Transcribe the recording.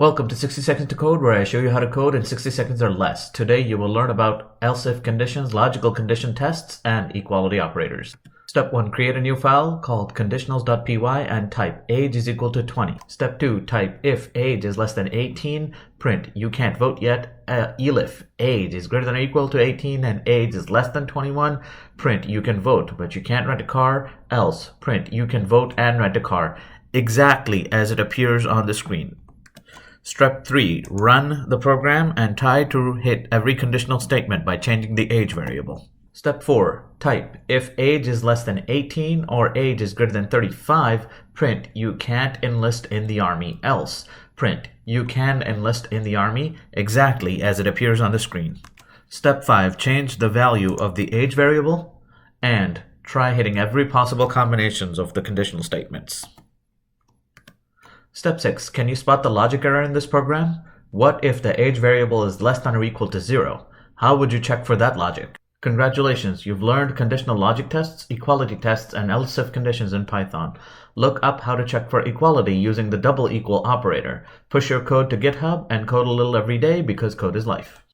Welcome to 60 Seconds to Code, where I show you how to code in 60 seconds or less. Today you will learn about else-if conditions, logical condition tests, and equality operators. Step 1. Create a new file called conditionals.py and type age is equal to 20. Step 2. Type if age is less than 18, print you can't vote yet. Elif age is greater than or equal to 18 and age is less than 21, print you can vote but you can't rent a car. Else, print you can vote and rent a car, exactly as it appears on the screen. Step 3. Run the program and try to hit every conditional statement by changing the age variable. Step 4. Type if age is less than 18 or age is greater than 35, print you can't enlist in the army. Else, print you can enlist in the army, exactly as it appears on the screen. Step 5. Change the value of the age variable and try hitting every possible combinations of the conditional statements. Step 6. Can you spot the logic error in this program? What if the age variable is less than or equal to 0? How would you check for that logic? Congratulations, you've learned conditional logic tests, equality tests, and else-if conditions in Python. Look up how to check for equality using the double equal operator. Push your code to GitHub and code a little every day because code is life.